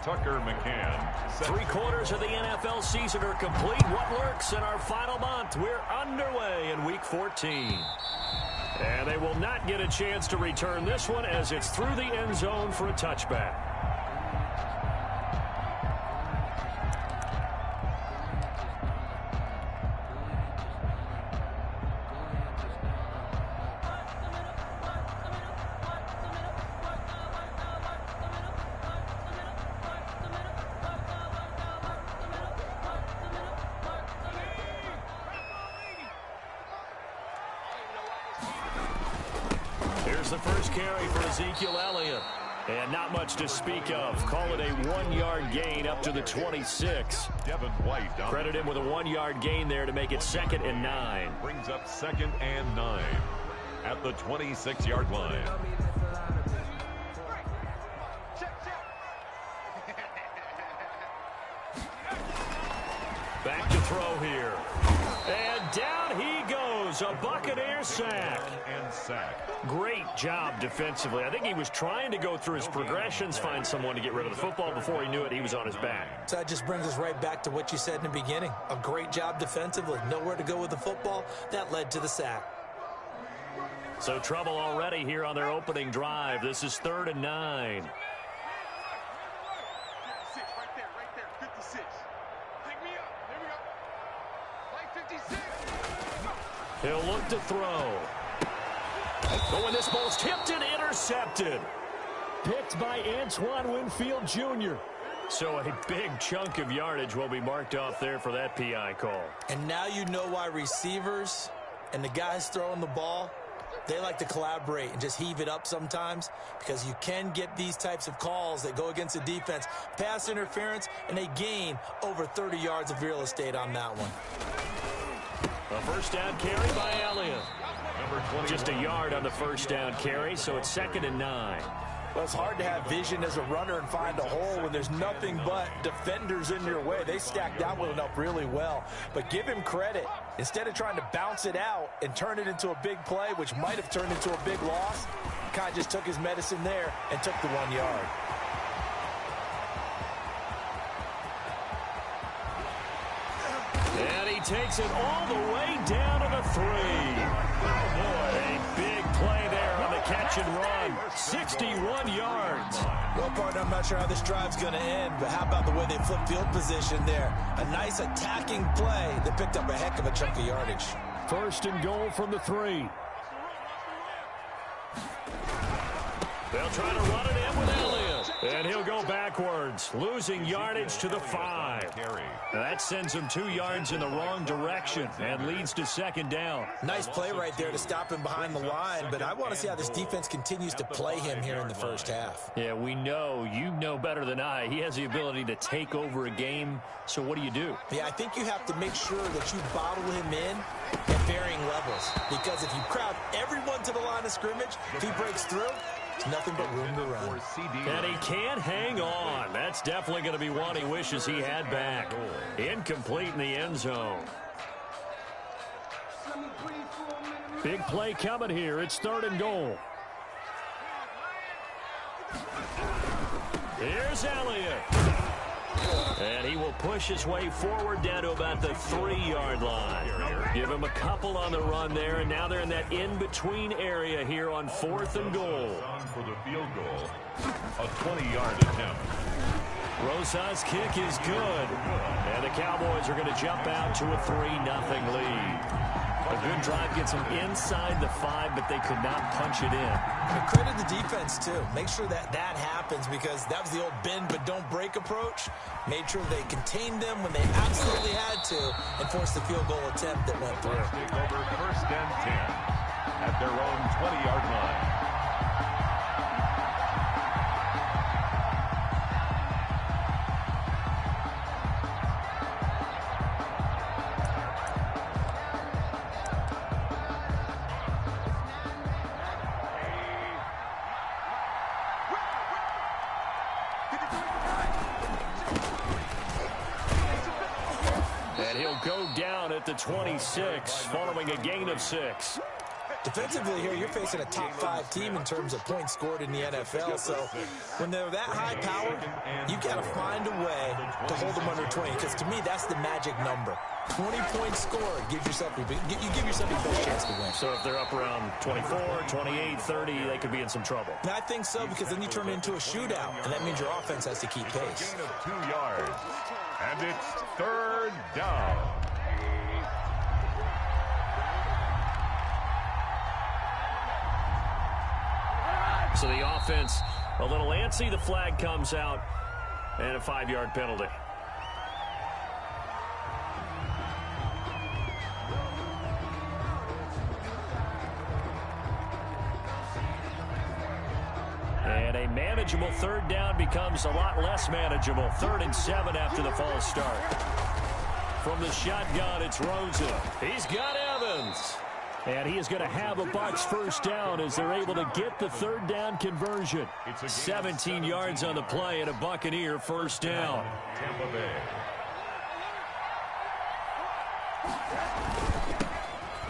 Tucker McCann. Three-quarters of the NFL season are complete. What lurks in our final month? We're underway in Week 14. And they will not get a chance to return this one as it's through the end zone for a touchback. Here's the first carry for Ezekiel Elliott. And not much to speak of. Call it a 1-yard gain up to the 26. Devin White. Credit him with a 1-yard gain there to make it 2nd and 9. Brings up 2nd and 9 at the 26-yard line. Back to throw here. And down he goes. A Buccaneer sack. And sack. Great job defensively. I think he was trying to go through his progressions, find someone to get rid of the football. Before he knew it, he was on his back. So that just brings us right back to what you said in the beginning. A great job defensively. Nowhere to go with the football. That led to the sack. So trouble already here on their opening drive. This is 3rd and 9. Right there, 56. Pick me up. Here we go. Like 56. He'll look to throw. Going this ball's tipped and intercepted. Picked by Antoine Winfield Jr. So a big chunk of yardage will be marked off there for that PI call. And now you know why receivers and the guys throwing the ball, they like to collaborate and just heave it up sometimes, because you can get these types of calls that go against the defense. Pass interference, and they gain over 30 yards of real estate on that one. A first down carry by Elliott. Just a yard on the first down carry, so it's 2nd and 9. Well, it's hard to have vision as a runner and find a hole when there's nothing but defenders in your way. They stacked that one up really well. But give him credit. Instead of trying to bounce it out and turn it into a big play, which might have turned into a big loss, kind of just took his medicine there and took the 1 yard. And he takes it all the way down to the 3. Oh, boy. A big play there on the catch and run. 61 yards. Well, partner, I'm not sure how this drive's going to end, but how about the way they flip field position there? A nice attacking play that picked up a heck of a chunk of yardage. 1st and goal from the 3. They'll try to run it in with Elliott. And he'll go backwards, losing yardage to the 5. Now that sends him 2 yards in the wrong direction and leads to 2nd down. Nice play right there to stop him behind the line, but I want to see how this defense continues to play him here in the first half. Yeah, we know, you know better than I, he has the ability to take over a game, so what do you do? Yeah, I think you have to make sure that you bottle him in at varying levels, because if you crowd everyone to the line of scrimmage, if he breaks through, there's nothing but room to run. And he can't hang on. That's definitely going to be one he wishes he had back. Incomplete in the end zone. Big play coming here. It's 3rd and goal. Here's Elliott. And he will push his way forward down to about the 3-yard line. Give him a couple on the run there, and now they're in that in-between area here on 4th and goal. For the field goal, a 20-yard attempt. Rosa's kick is good. And the Cowboys are going to jump out to a 3-0 lead. A good drive gets them inside the 5, but they could not punch it in. And credit the defense, too. Make sure that that happens, because that was the old bend but don't break approach. Made sure they contained them when they absolutely had to and forced the field goal attempt that went through. Take over 1st and 10 at their own 20-yard line. And he'll go down at the 26 following a gain of 6. Defensively here, you're facing a top 5 team in terms of points scored in the NFL. So when they're that high powered, you've got to find a way to hold them under 20. Because to me, that's the magic number. 20 points scored gives yourself you give yourself your best chance to win. So if they're up around 24, 28, 30, they could be in some trouble. And I think so, because then you turn it into a shootout, and that means your offense has to keep pace. Gain of 2 yards, and it's 3rd down. So the offense a little antsy. The flag comes out, and a 5-yard penalty. And a manageable 3rd down becomes a lot less manageable. 3rd and 7 after the false start. From the shotgun, it's Rosa. He's got Evans. And he is going to have a Bucs first down as they're able to get the 3rd down conversion. 17 yards on the play and a Buccaneer first down. Tampa Bay.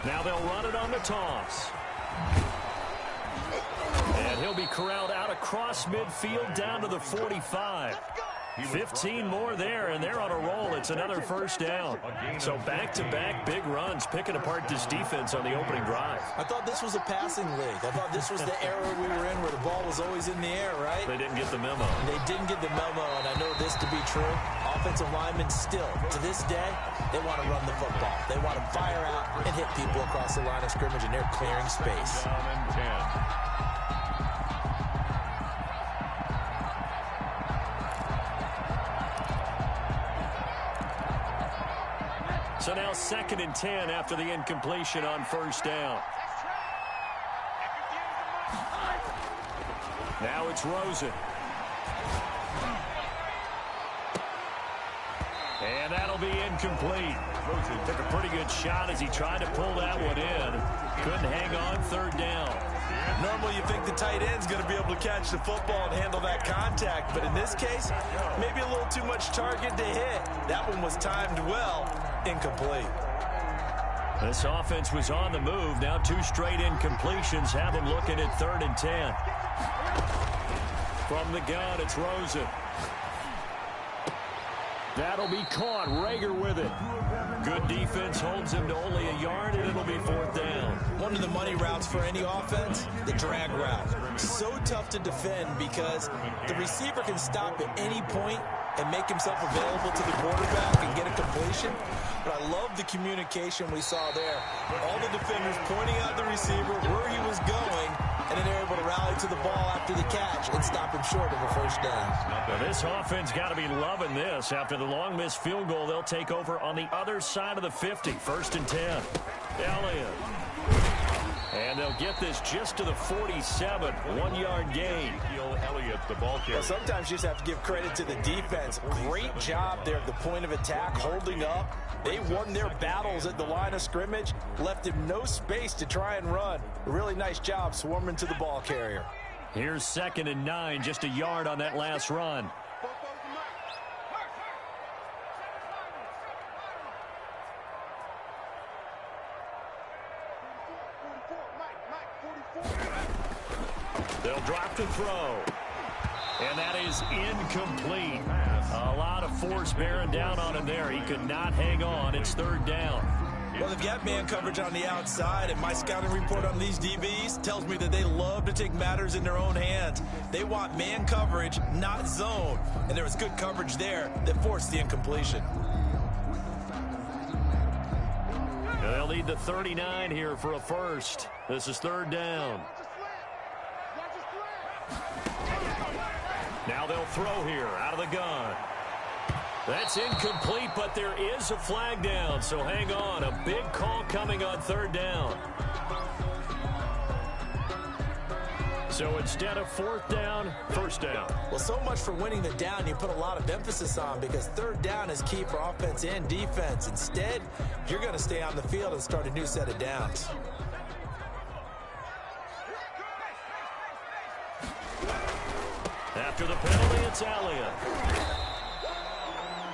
Now they'll run it on the toss. And he'll be corralled out across midfield down to the 45. 15 more there, and they're on a roll. It's another first down. So back-to-back big runs, picking apart this defense on the opening drive. I thought this was a passing league. I thought this was the era we were in where the ball was always in the air, right? They didn't get the memo. They didn't get the memo, and I know this to be true. Offensive linemen still, to this day, they want to run the football. They want to fire out and hit people across the line of scrimmage, and they're clearing space. Down and 10. So now 2nd and 10 after the incompletion on first down. Now it's Rosen. And that'll be incomplete. Rosen took a pretty good shot as he tried to pull that one in. Couldn't hang on 3rd down. Normally you think the tight end's going to be able to catch the football and handle that contact, but in this case, maybe a little too much target to hit. That one was timed well. Incomplete. This offense was on the move. Now 2 straight incompletions have them looking at 3rd and 10. From the gun, it's Rosen. That'll be caught. Rager with it. Good defense holds him to only a yard, and it'll be 4th down. One of the money routes for any offense, the drag route. So tough to defend because the receiver can stop at any point and make himself available to the quarterback and get a completion. But I love the communication we saw there. All the defenders pointing out the receiver, where he was going, and then they're able to rally to the ball after the catch and stop him short of a first down. Now this offense got to be loving this. After the long missed field goal, they'll take over on the other side of the 50. 1st and 10. Elliott. And they'll get this just to the 47. 1-yard gain. Elliott, the ball carrier. Well, sometimes you just have to give credit to the defense. Great job there at the point of attack, holding up. They won their battles at the line of scrimmage, left him no space to try and run. A really nice job swarming to the ball carrier. Here's 2nd and 9, just a yard on that last run. They'll drop to throw. And that is incomplete. A lot of force bearing down on him there. He could not hang on. It's 3rd down. Well, they've got man coverage on the outside, and my scouting report on these DBs tells me that they love to take matters in their own hands. They want man coverage, not zone. And there was good coverage there that forced the incompletion. And they'll need the 39 here for a first. This is 3rd down. Now they'll throw here out of the gun. That's incomplete, but there is a flag down, so hang on. A big call coming on 3rd down. So instead of 4th down, 1st down. Well, so much for winning the down you put a lot of emphasis on, because 3rd down is key for offense and defense. Instead, you're going to stay on the field and start a new set of downs. After the penalty, it's Elliott.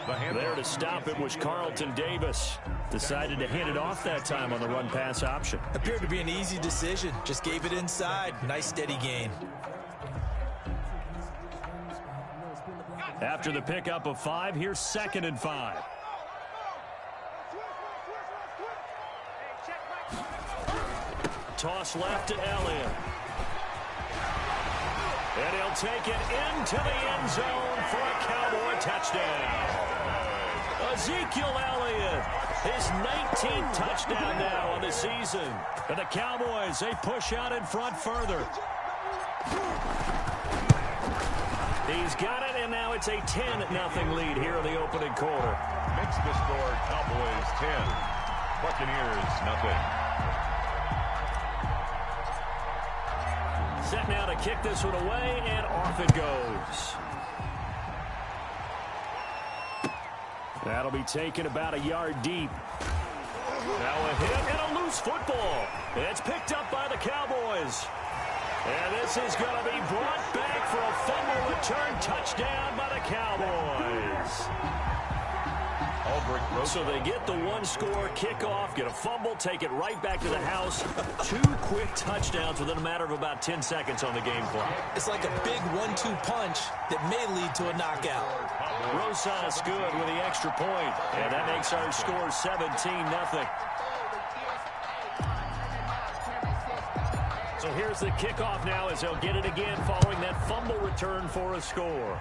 There to stop it was Carlton Davis. Decided to hand it off that time on the run-pass option. Appeared to be an easy decision. Just gave it inside. Nice steady gain. After the pickup of 5, here's 2nd and 5. Toss left to Elliott. And he'll take it into the end zone for a Cowboy touchdown. Ezekiel Elliott, his 19th touchdown now on the season. And the Cowboys, they push out in front further. He's got it, and now it's a 10-0 lead here in the opening quarter. Makes the score Cowboys 10, Buccaneers 0. Set now to kick this one away, and off it goes. That'll be taken about a yard deep. Now a hit and a loose football. It's picked up by the Cowboys. And this is going to be brought back for a fumble return touchdown by the Cowboys. So they get the one-score kickoff, get a fumble, take it right back to the house. 2 quick touchdowns within a matter of about 10 seconds on the game clock. It's like a big 1-2 punch that may lead to a knockout. Rosas good with the extra point, and that makes our score 17-0. So here's the kickoff now as they'll get it again following that fumble return for a score.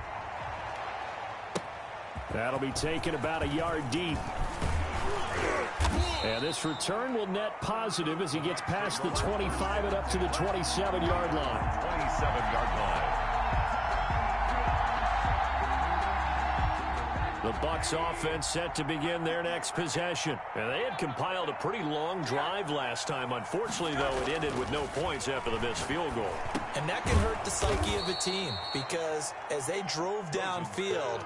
That'll be taken about a yard deep. And this return will net positive as he gets past the 25 and up to the 27-yard line. 27-yard line. The Bucs offense set to begin their next possession. And they had compiled a pretty long drive last time. Unfortunately, though, it ended with no points after the missed field goal. And that can hurt the psyche of a team because as they drove downfield,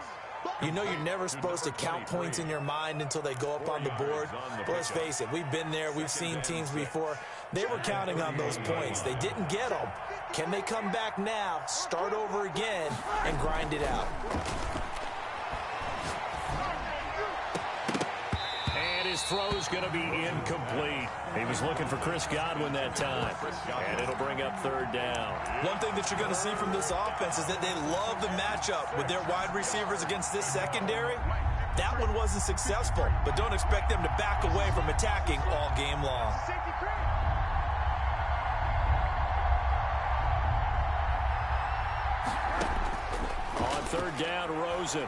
you know you're never supposed to count points in your mind until they go up on the board. But let's face it, we've been there. We've seen teams before. They were counting on those points. They didn't get them. Can they come back now, start over again, and grind it out? And his throw's going to be incomplete. He was looking for Chris Godwin that time. And it'll bring up 3rd down. One thing that you're going to see from this offense is that they love the matchup with their wide receivers against this secondary. That one wasn't successful, but don't expect them to back away from attacking all game long. On 3rd down, Rosen.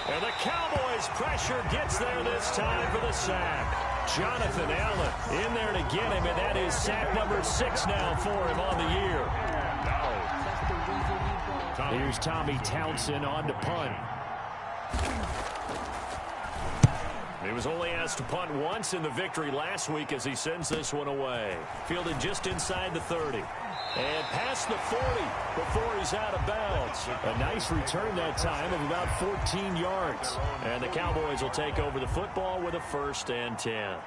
And the Cowboys' pressure gets there this time for the sack. Jonathan Allen in there to get him, and that is sack number 6 now for him on the year. Here's Tommy Townsend on to punt. He was only asked to punt once in the victory last week as he sends this one away. Fielded just inside the 30. And past the 40 before he's out of bounds. A nice return that time of about 14 yards. And the Cowboys will take over the football with a 1st and 10.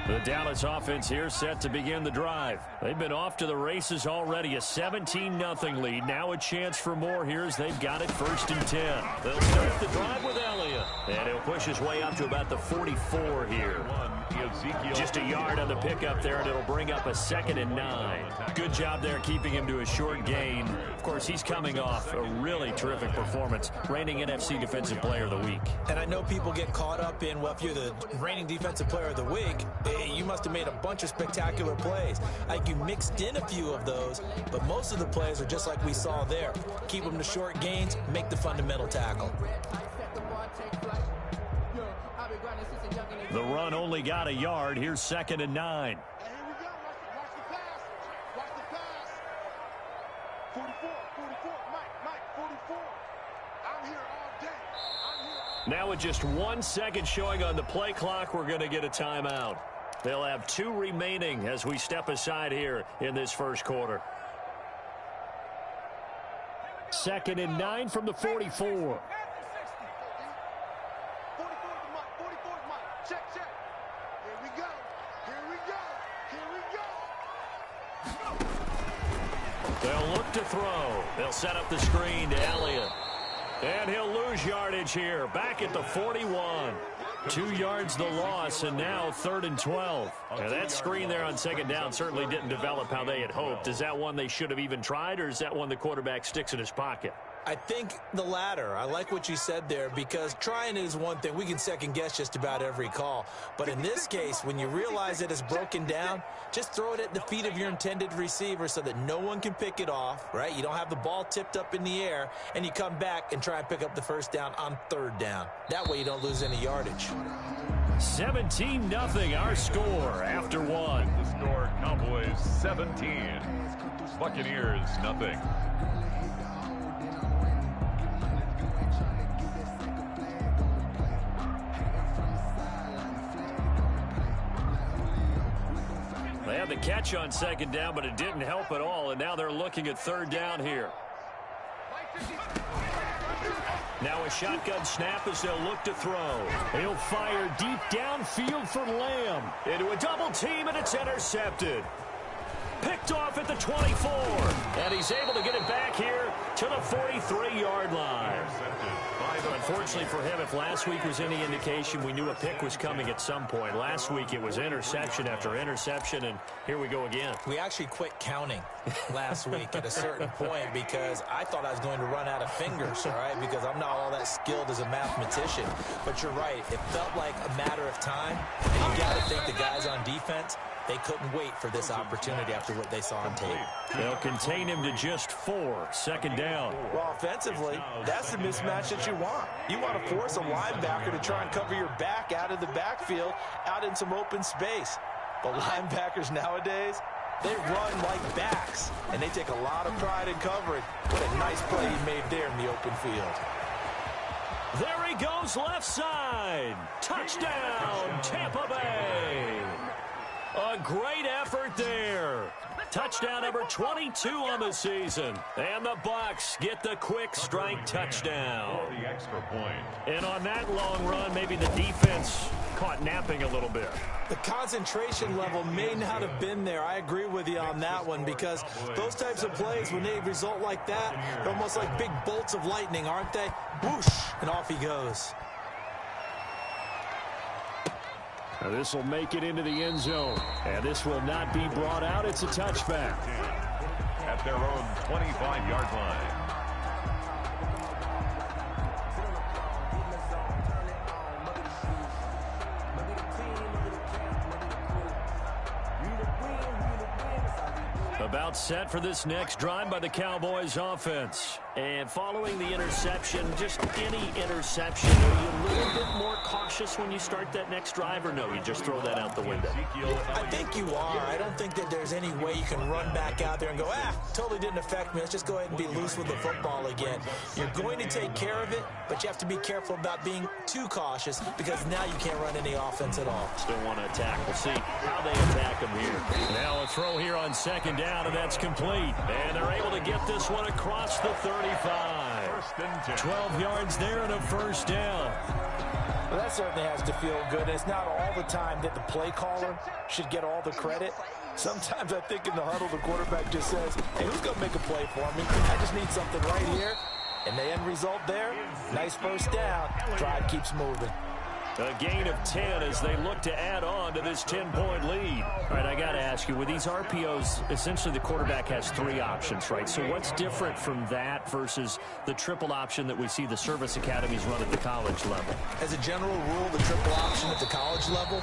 The Dallas offense here set to begin the drive. They've been off to the races already. A 17-0 lead. Now a chance for more here as they've got it 1st and 10. They'll start the drive with Elliott. And he'll push his way up to about the 44 here. Just a yard on the pickup there, and it'll bring up a 2nd and 9. Good job there keeping him to a short gain. Of course, he's coming off a really terrific performance. Reigning NFC Defensive Player of the Week. And I know people get caught up in, well, if you're the reigning Defensive Player of the Week, you must have made a bunch of spectacular plays. Like you mixed in a few of those, but most of the plays are just like we saw there. Keep them to short gains, make the fundamental tackle. The run only got a yard. Here's 2nd and 9. Here we go. Watch the pass. Watch the pass. 44, Mike, 44. I'm here all day. Now with just 1 second showing on the play clock, we're going to get a timeout. They'll have 2 remaining as we step aside here in this first quarter. 2nd and 9 from the 44. They'll look to throw. They'll set up the screen to Elliott. And he'll lose yardage here. Back at the 41. 2 yards the loss, and now 3rd and 12. Now that screen there on 2nd down certainly didn't develop how they had hoped. Is that one they should have even tried, or is that one the quarterback sticks in his pocket? I think the latter. I like what you said there, because trying is one thing. We can second guess just about every call. But in this case, when you realize it is broken down, just throw it at the feet of your intended receiver so that no one can pick it off, right? You don't have the ball tipped up in the air, and you come back and try and pick up the 1st down on 3rd down. That way you don't lose any yardage. 17-0 our score after 1. The score, Cowboys 17. Buccaneers nothing. They had the catch on 2nd down, but it didn't help at all, and now they're looking at 3rd down here. Now a shotgun snap as they'll look to throw. He'll fire deep downfield for Lamb. Into a double team, and it's intercepted. Picked off at the 24. And he's able to get it back here to the 43-yard line. Unfortunately for him, if last week was any indication, we knew a pick was coming at some point. Last week it was interception after interception, and here we go again. We actually quit counting last week at a certain point because I thought I was going to run out of fingers, all right, because I'm not all that skilled as a mathematician. But you're right. It felt like a matter of time, and you got to think the guys on defense, they couldn't wait for this opportunity after what they saw on tape. They'll contain him to just 4. 2nd down. Well, offensively, that's the mismatch that you want. You want to force a linebacker to try and cover your back out of the backfield, out in some open space. But linebackers nowadays, they run like backs, and they take a lot of pride in covering. What a nice play he made there in the open field. There he goes, left side. Touchdown, Tampa Bay. A great effort there. Touchdown number 22 on the season. And the Bucs get the quick strike touchdown. The extra point. And on that long run, maybe the defense caught napping a little bit. The concentration level may not have been there. I agree with you on that one, because those types of plays, when they result like that, they're almost like big bolts of lightning, aren't they? Whoosh, and off he goes. Now this will make it into the end zone. And this will not be brought out. It's a touchback. At their own 25-yard line. About set for this next drive by the Cowboys offense. And following the interception, just any interception, are you a little bit more cautious when you start that next drive, or no, you just throw that out the window? I think you are. I don't think that there's any way you can run back out there and go, totally didn't affect me. Let's just go ahead and be loose with the football again. You're going to take care of it, but you have to be careful about being too cautious, because now you can't run any offense at all. Still want to attack. We'll see how they attack them here. Now a throw here on 2nd down, and that's complete. And they're able to get this one across the 35. 12 yards there and a 1st down. Well, that certainly has to feel good. It's not all the time that the play caller should get all the credit. Sometimes I think in the huddle, the quarterback just says, hey, who's going to make a play for me? I just need something right here. And the end result there, nice 1st down. Drive keeps moving. A gain of 10 as they look to add on to this 10-point lead. All right, I got to ask you, with these RPOs, essentially the quarterback has 3 options, right? So what's different from that versus the triple option that we see the service academies run at the college level? As a general rule, the triple option at the college level,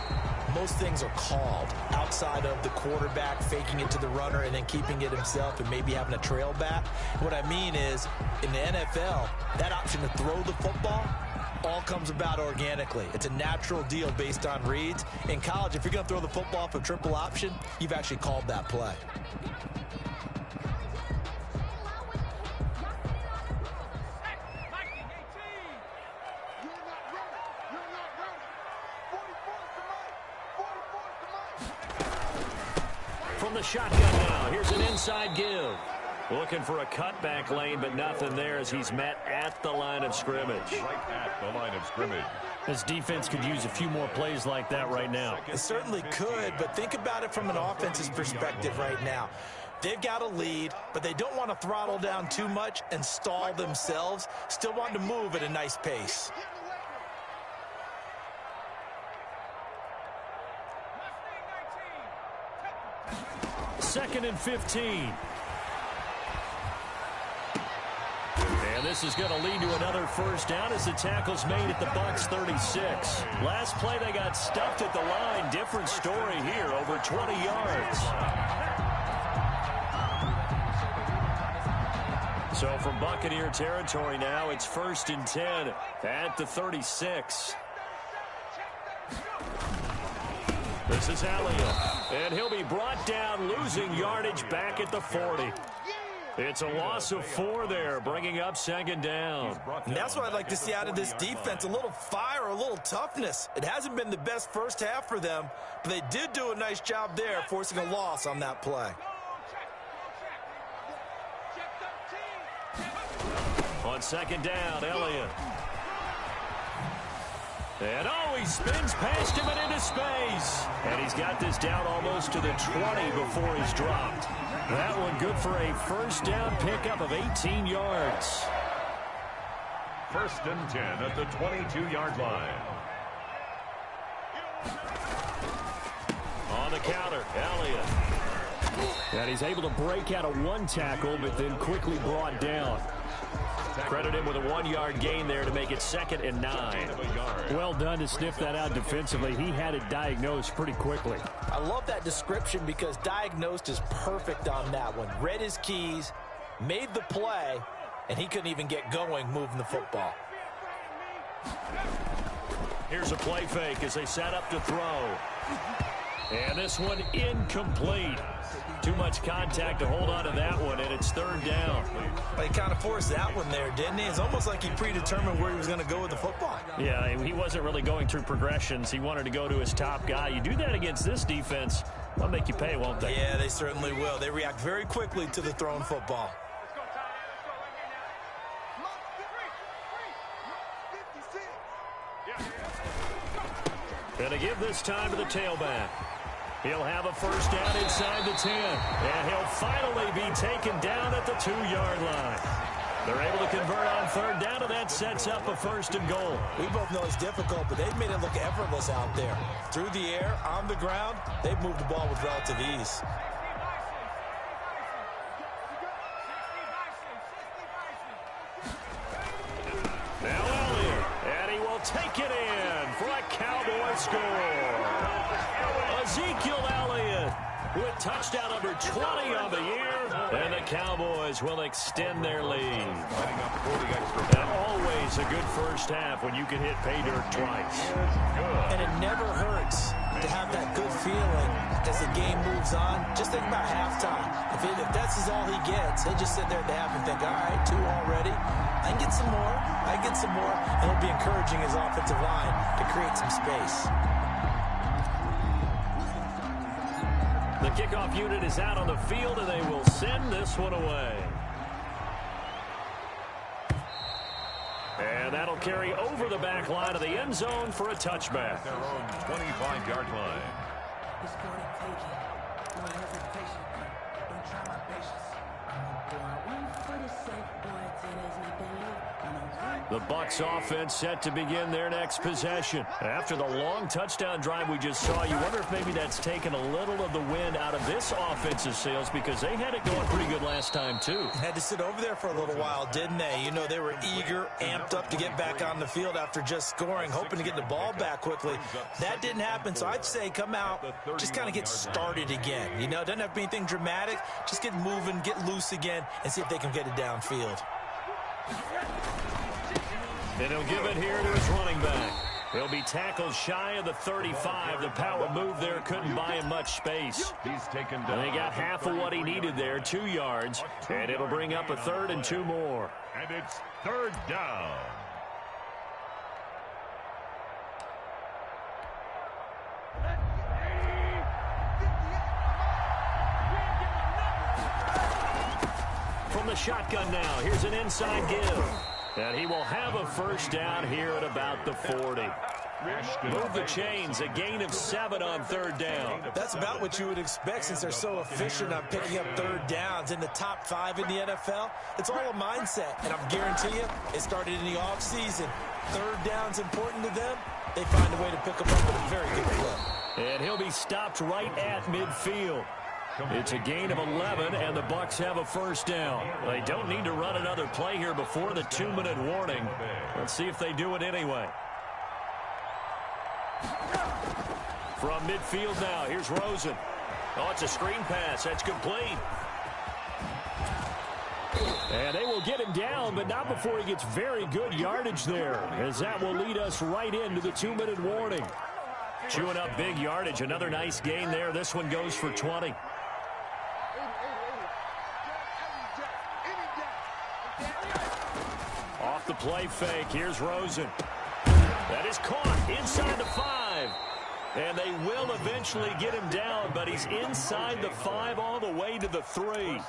most things are called outside of the quarterback faking it to the runner and then keeping it himself and maybe having a trail back. What I mean is, in the NFL, that option to throw the football all comes about organically. It's a natural deal based on reads. In college, if you're going to throw the football for triple option, you've actually called that play. from the shotgun now. Here's an inside give. Looking for a cutback lane, but nothing there as he's met at the line of scrimmage. Right at the line of scrimmage. This defense could use a few more plays like that right now. It certainly could, but think about it from an offense's perspective right now. They've got a lead, but they don't want to throttle down too much and stall themselves. Still want to move at a nice pace. Second and 15. And this is going to lead to another first down as the tackle's made at the Bucs 36. Last play they got stuffed at the line. Different story here, over 20 yards. So from Buccaneer territory now, it's 1st and 10 at the 36. This is Elliott, and he'll be brought down, losing yardage back at the 40. It's a loss of 4 there, bringing up 2nd down. And that's what I'd like to see out of this defense, a little fire, a little toughness. It hasn't been the best first half for them, but they did do a nice job there, forcing a loss on that play. On 2nd down, Elliott. And he spins past him and into space. And he's got this down almost to the 20 before he's dropped. That one good for a first down pickup of 18 yards. 1st and 10 at the 22-yard line. On the counter, Elliott. And he's able to break out of 1 tackle, but then quickly brought down. Credit him with a 1-yard gain there to make it 2nd and 9. Well done to sniff that out defensively. He had it diagnosed pretty quickly. I love that description because diagnosed is perfect on that one. Read his keys, made the play, and he couldn't even get going moving the football. Here's a play fake as they set up to throw. And this one incomplete. Too much contact to hold on to that one, and it's 3rd down. But he kind of forced that one there, didn't he? It's almost like he predetermined where he was going to go with the football. Yeah, he wasn't really going through progressions. He wanted to go to his top guy. You do that against this defense, they'll make you pay, won't they? Yeah, they certainly will. They react very quickly to the thrown football. Going to give this time to the tailback. He'll have a first down inside the 10. And he'll finally be taken down at the 2-yard line. They're able to convert on 3rd down, and that sets up a 1st and goal. We both know it's difficult, but they've made it look effortless out there. Through the air, on the ground, they've moved the ball with relative ease. Now Elliott, and he will take it in for a Cowboy score. Ezekiel Elliott with touchdown number 20 on the year, and the Cowboys will extend their lead. And always a good first half when you can hit pay dirt twice. And it never hurts to have that good feeling as the game moves on. Just think about halftime. If that's all he gets, he'll just sit there at the half and think, all right, 2 already. I can get some more. And it'll be encouraging his offensive line to create some space. The kickoff unit is out on the field, and they will send this one away. And that'll carry over the back line of the end zone for a touchback. Their own 25-yard line. The Bucs offense set to begin their next possession. After the long touchdown drive we just saw, you wonder if maybe that's taken a little of the wind out of this offensive sails because they had it going pretty good last time, too. Had to sit over there for a little while, didn't they? You know, they were eager, amped up to get back on the field after just scoring, hoping to get the ball back quickly. That didn't happen, so I'd say come out, just kind of get started again. You know, it doesn't have to be anything dramatic. Just get moving, get loose again, and see if they can get it downfield. And he'll give it here to his running back. He'll be tackled shy of the 35. The power move there couldn't buy him much space. He's taken down. And they got half of what he needed there, 2 yards. And it'll bring up a 3rd and 2 more. And it's 3rd down. the shotgun now. Here's an inside give. And he will have a first down here at about the 40. Move the chains, a gain of 7 on third down. That's about what you would expect since they're so efficient on picking up third downs. In the top 5 in the NFL, it's all a mindset. And I'm guarantee you, it started in the offseason. Third down's important to them. They find a way to pick them up at a very good clip. And he'll be stopped right at midfield. It's a gain of 11, and the Bucs have a first down. They don't need to run another play here before the 2-minute warning. Let's see if they do it anyway. From midfield now, here's Rosen. Oh, it's a screen pass. That's complete. And they will get him down, but not before he gets very good yardage there, as that will lead us right into the 2-minute warning. Chewing up big yardage. Another nice gain there. This one goes for 20. Off the play fake. Here's Rosen. That is caught inside the 5. And they will eventually get him down, but he's inside the 5 all the way to the 3.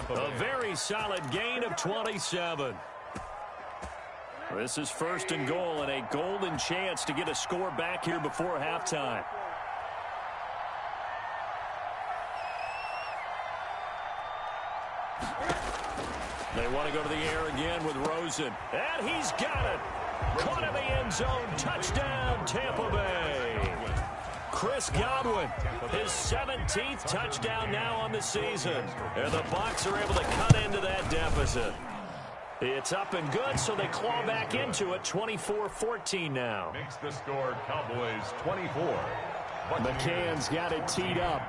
A very solid gain of 27. This is 1st and goal and a golden chance to get a score back here before halftime. They want to go to the air again with Rosen. And he's got it. Caught in the end zone. Touchdown, Tampa Bay. Chris Godwin, his 17th touchdown now on the season. And the Bucs are able to cut into that deficit. It's up and good, so they claw back into it. 24-14 now. Makes the score Cowboys 24. McCann's got it teed up.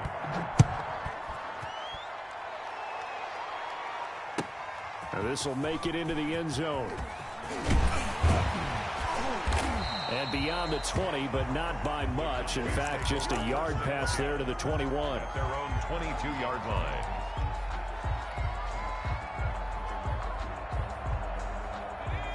Now this will make it into the end zone. And beyond the 20, but not by much. In fact, just a yard pass there to the 21. At their own 22-yard line.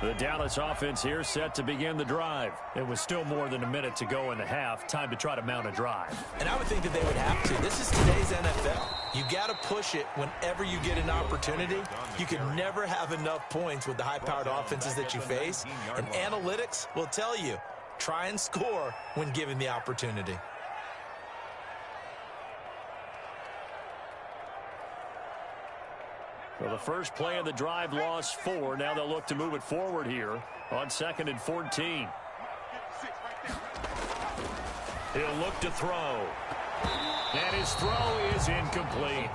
The Dallas offense here set to begin the drive. It was still more than a minute to go in the half. Time to try to mount a drive. And I would think that they would have to. This is today's NFL. You got to push it whenever you get an opportunity. You can never have enough points with the high-powered offenses that you face. And analytics will tell you, try and score when given the opportunity. Well, the first play of the drive lost 4. Now they'll look to move it forward here on 2nd and 14. He'll look to throw. And his throw is incomplete.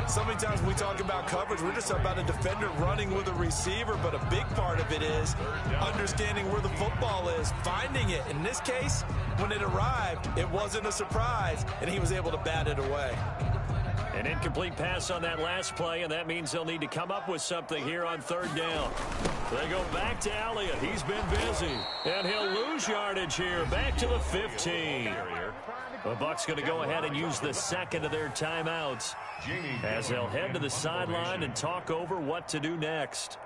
So many times when we talk about coverage, we're just about a defender running with a receiver, but a big part of it is understanding where the football is, finding it. In this case, when it arrived, it wasn't a surprise, and he was able to bat it away. An incomplete pass on that last play, and that means they'll need to come up with something here on 3rd down. They go back to Elliott. He's been busy. And he'll lose yardage here. Back to the 15. The Bucs going to go ahead and use the 2nd of their timeouts as they'll head to the sideline and talk over what to do next.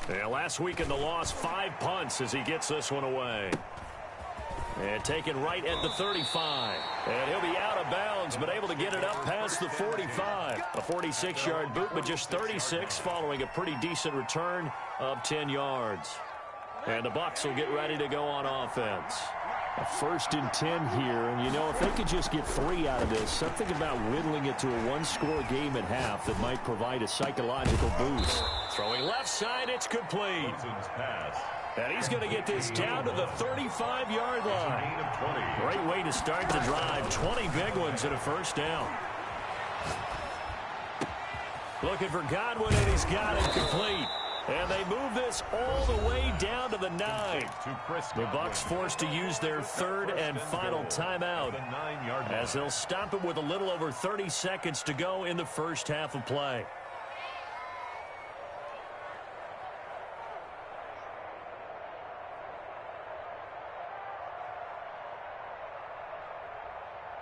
Yeah, last week in the loss, 5 punts as he gets this one away. And taken right at the 35. And he'll be out of bounds, but able to get it up past the 45. A 46-yard boot, but just 36 following a pretty decent return of 10 yards. And the Bucs will get ready to go on offense. A 1st and 10 here, and you know, if they could just get 3 out of this, something about whittling it to a 1-score game at half that might provide a psychological boost. Throwing left side, it's complete. And he's going to get this down to the 35-yard line. Great way to start the drive. 20 big ones and a first down. Looking for Godwin, and he's got it complete. And they move this all the way down to the 9. The Bucs forced to use their 3rd and final timeout as they'll stop it with a little over 30 seconds to go in the first half of play.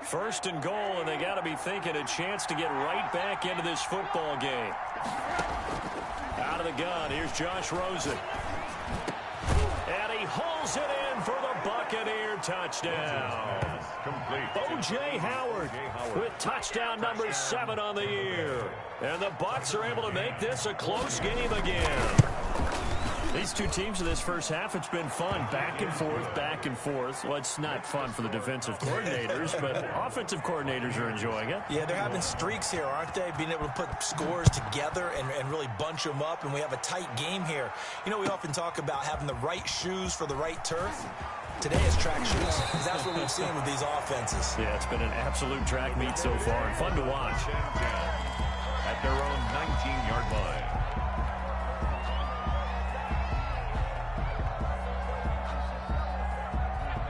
First and goal, and they got to be thinking a chance to get right back into this football game. Out of the gun, here's Josh Rosen. drills it in for the Buccaneer touchdown. O.J. Howard with touchdown number 7 on the year. And the Bucs are able to make this a close game again. These two teams in this first half, it's been fun. Back and forth, back and forth. Well, it's not fun for the defensive coordinators, but offensive coordinators are enjoying it. Yeah, they're having streaks here, aren't they? Being able to put scores together and really bunch them up, and we have a tight game here. You know, we often talk about having the right shoes for the right turf. Today is track shoes, because that's what we've seen with these offenses. Yeah, it's been an absolute track meet so far, and fun to watch. At their own 19-yard line.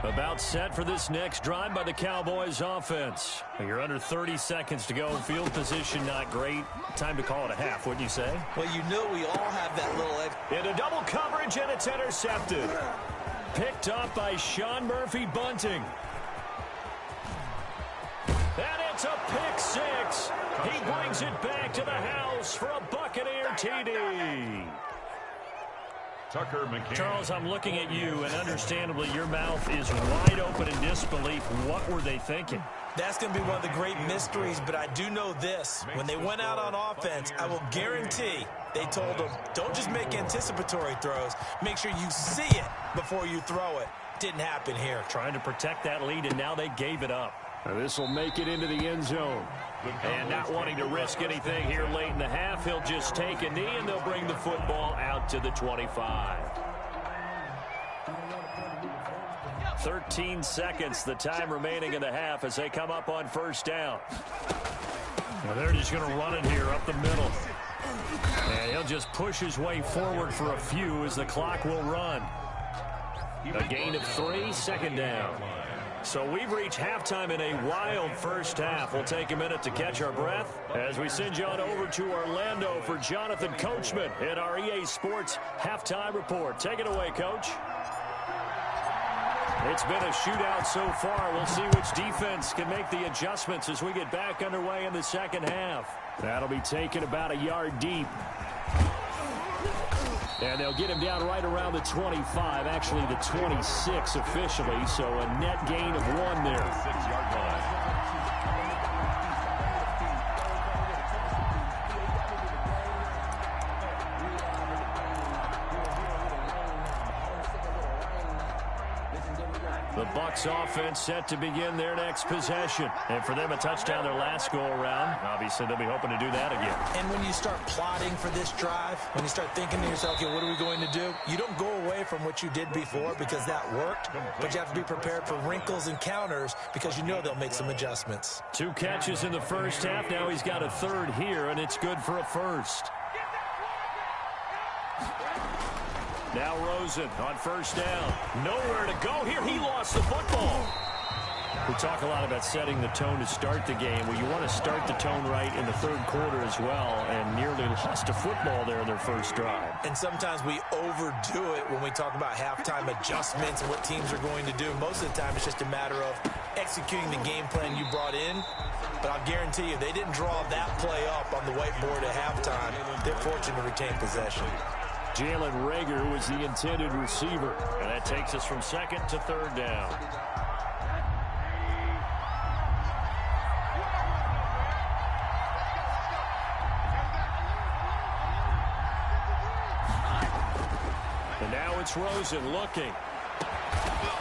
About set for this next drive by the Cowboys offense. You're under 30 seconds to go. Field position not great. Time to call it a half, wouldn't you say? Well, you know we all have that little edge. Into double coverage, and it's intercepted. Picked up by Sean Murphy Bunting. And it's a pick 6. He brings it back to the house for a Buccaneer TD. Tucker McCann. Charles, I'm looking at you, and understandably your mouth is wide open in disbelief. What were they thinking? That's going to be one of the great mysteries, but I do know this. When they went out on offense, I will guarantee they told them, don't just make anticipatory throws. Make sure you see it before you throw it. Didn't happen here. Trying to protect that lead, and now they gave it up. This will make it into the end zone. And not wanting to risk anything here late in the half, he'll just take a knee, and they'll bring the football out to the 25. 13 seconds, the time remaining in the half as they come up on first down. Now they're just going to run it here up the middle. And he'll just push his way forward for a few as the clock will run. A gain of 3, second down. So we've reached halftime in a wild first half. We'll take a minute to catch our breath as we send you on over to Orlando for Jonathan Coachman in our EA Sports Halftime Report. Take it away, Coach. It's been a shootout so far. We'll see which defense can make the adjustments as we get back underway in the second half. That'll be taken about a yard deep. And they'll get him down right around the 25, actually the 26 officially, so a net gain of 1 there. 6-yard line. The Bucs offense set to begin their next possession. And for them, a touchdown their last go-around. Obviously, they'll be hoping to do that again. And when you start plotting for this drive, when you start thinking to yourself, okay, what are we going to do? You don't go away from what you did before because that worked, but you have to be prepared for wrinkles and counters because you know they'll make some adjustments. 2 catches in the first half. Now he's got a 3rd here, and it's good for a 1st. Now Rosen on first down. Nowhere to go here. He lost the football. We talk a lot about setting the tone to start the game. Well, you want to start the tone right in the 3rd quarter as well, and nearly lost a football there in their first drive. And sometimes we overdo it when we talk about halftime adjustments and what teams are going to do. Most of the time, it's just a matter of executing the game plan you brought in. But I'll guarantee you, they didn't draw that play up on the whiteboard at halftime. They're fortunate to retain possession. Jalen Reagor was the intended receiver. And that takes us from 2nd to 3rd down. And now it's Rosen looking.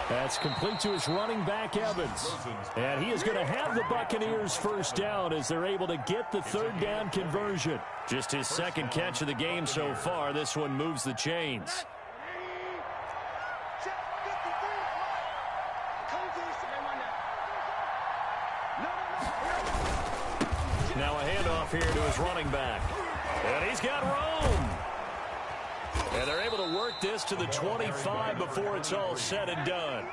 That's complete to his running back, Evans. And he is going to have the Buccaneers first down as they're able to get the 3rd down conversion. Just his 2nd catch of the game so far. This one moves the chains. Now a handoff here to his running back. And he's got room. And they're able to work this to the 25 before it's all said and done.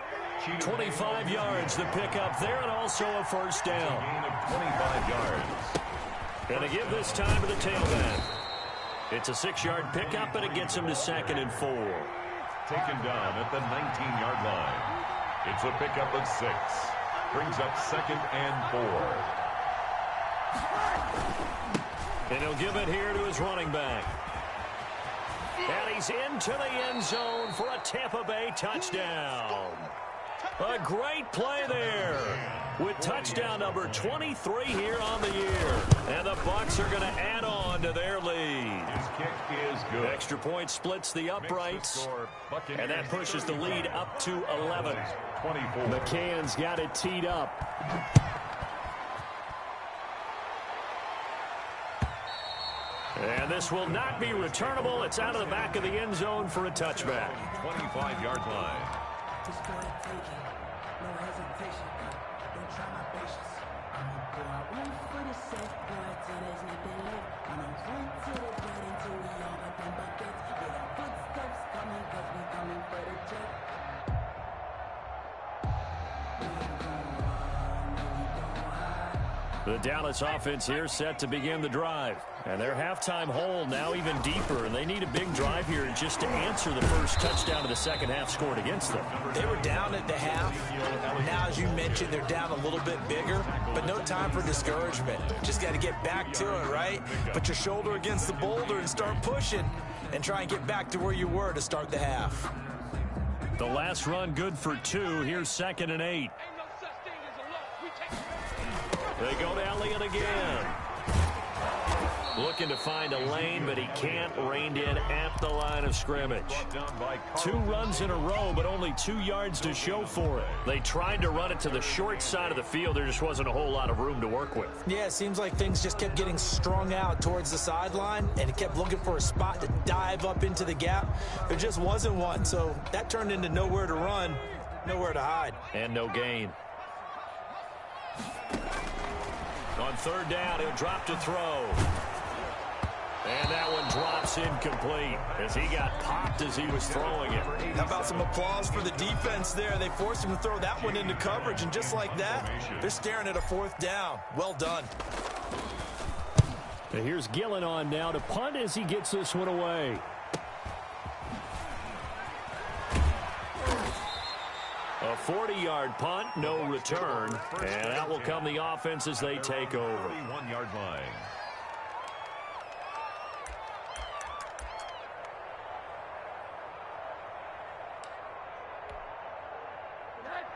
25 yards the pickup there, and also a first down. Gain of 25 yards. And to give this time to the tailback. It's a 6-yard pickup, and it gets him to 2nd and 4. Taken down at the 19-yard line. It's a pickup of 6. Brings up 2nd and 4. And he'll give it here to his running back. And he's into the end zone for a Tampa Bay touchdown. A great play there with touchdown number 23 here on the year. And the Bucs are going to add on to their lead. His kick is good. Extra point splits the uprights, and that pushes the lead up to 11. 24. McCann's got it teed up. And this will not be returnable. It's out of the back of the end zone for a touchback. 25-yard line. The Dallas offense here set to begin the drive. And their halftime hole now even deeper. And they need a big drive here just to answer the first touchdown of the second half scored against them. They were down at the half. Now, as you mentioned, they're down a little bit bigger. But no time for discouragement. Just got to get back to it, right? Put your shoulder against the boulder and start pushing. And try and get back to where you were to start the half. The last run good for 2. Here's 2nd and 8. They go to Elliott again. Looking to find a lane, but he can't. Reined in at the line of scrimmage. 2 runs in a row, but only 2 yards to show for it. They tried to run it to the short side of the field. There just wasn't a whole lot of room to work with. Yeah, it seems like things just kept getting strung out towards the sideline, and he kept looking for a spot to dive up into the gap. There just wasn't one, so that turned into nowhere to run, nowhere to hide. And no gain. On 3rd down, he'll drop to throw. And that one drops incomplete as he got popped as he was throwing it. How about some applause for the defense there? They forced him to throw that one into coverage, and just like that, they're staring at a 4th down. Well done. And here's Gillen on now to punt as he gets this one away. A 40-yard punt, no return. And out will come the offense as they take over. 31-yard line.